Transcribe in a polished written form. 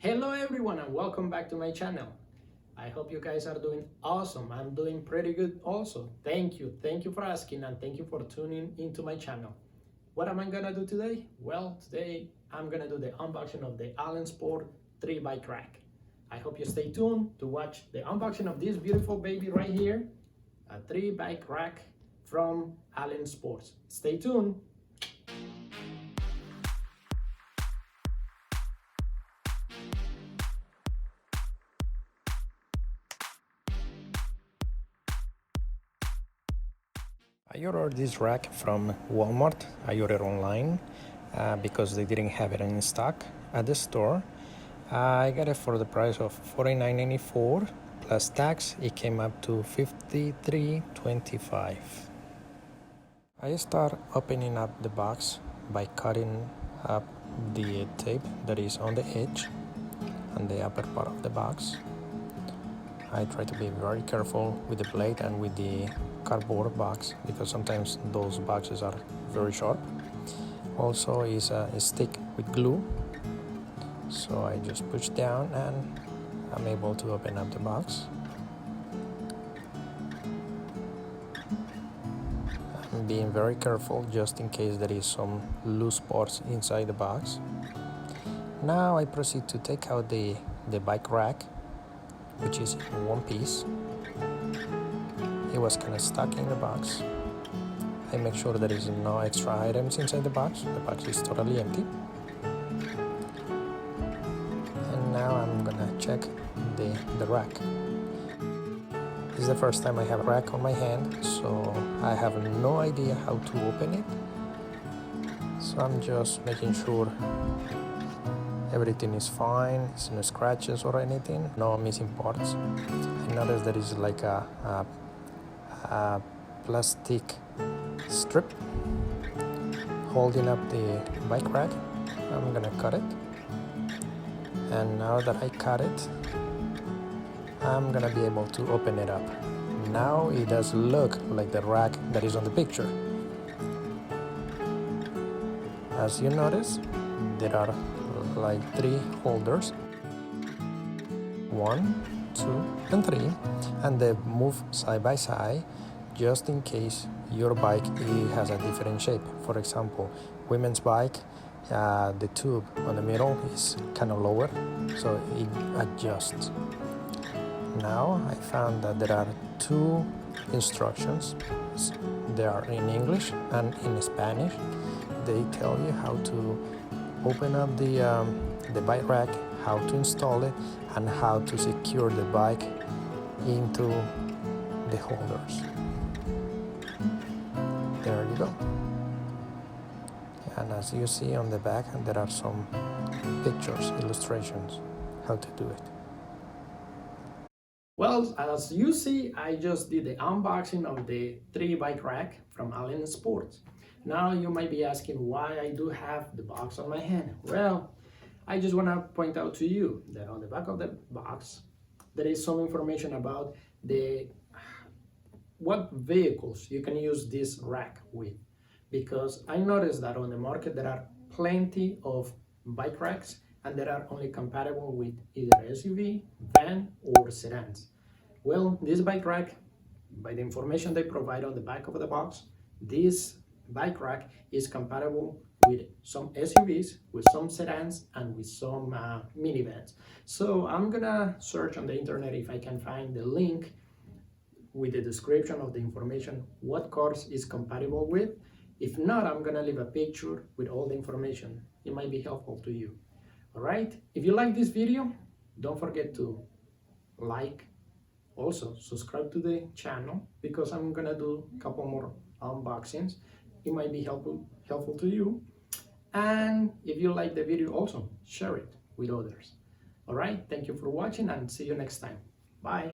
Hello everyone and welcome back to my channel. I hope you guys are doing awesome. I'm doing pretty good also. Thank you for asking, and thank you for tuning into my channel. What am I gonna do today? Well, today I'm gonna do the unboxing of the Allen Sport 3 bike rack. I hope you stay tuned to watch the unboxing of this beautiful baby right here, a 3 bike rack from Allen Sports. Stay tuned. I ordered this rack from Walmart. I ordered online because they didn't have it in stock at the store. I got it for the price of $49.94 plus tax. It came up to $53.25. I start opening up the box by cutting up the tape that is on the edge on the upper part of the box. I try to be very careful with the blade and with the cardboard box because sometimes those boxes are very sharp. Also is a stick with glue, so I just push down and I'm able to open up the box. I'm being very careful just in case there is some loose parts inside the box. Now I proceed to take out the bike rack, which is in one piece. It was kind of stuck in the box. I make sure there is no extra items inside the box. The box is totally empty. And now I'm gonna check the rack. This is the first time I have a rack on my hand, so I have no idea how to open it. So I'm just making sure everything is fine, there's no scratches or anything, no missing parts. I noticed there is like a plastic strip holding up the bike rack. I'm gonna cut it, and now that I cut it, I'm gonna be able to open it up. Now it does look like the rack that is on the picture. As you notice, there are like 3 holders, 1, 2, and 3, and they move side by side just in case your bike has a different shape. For example, women's bike, the tube on the middle is kind of lower, so it adjusts. Now I found that there are 2 instructions. They are in English and in Spanish. They tell you how to open up the bike rack, how to install it, and how to secure the bike into the holders. There you go. And as you see on the back, there are some pictures, illustrations, how to do it. Well, as you see, I just did the unboxing of the 3 bike rack from Allen Sports. Now you might be asking why I do have the box on my hand. Well, I just want to point out to you that on the back of the box there is some information about what vehicles you can use this rack with, because I noticed that on the market there are plenty of bike racks and they are only compatible with either SUV, van, or sedans. Well, this bike rack, by the information they provide on the back of the box, this bike rack is compatible with some SUVs, with some sedans, and with some minivans. So I'm gonna search on the internet if I can find the link with the description of the information what cars is compatible with. If not, I'm gonna leave a picture with all the information. It might be helpful to you. All right, if you like this video, don't forget to like, also subscribe to the channel, because I'm gonna do a couple more unboxings. It might be helpful to you. And if you like the video, also share it with others. All right, thank you for watching and see you next time. Bye.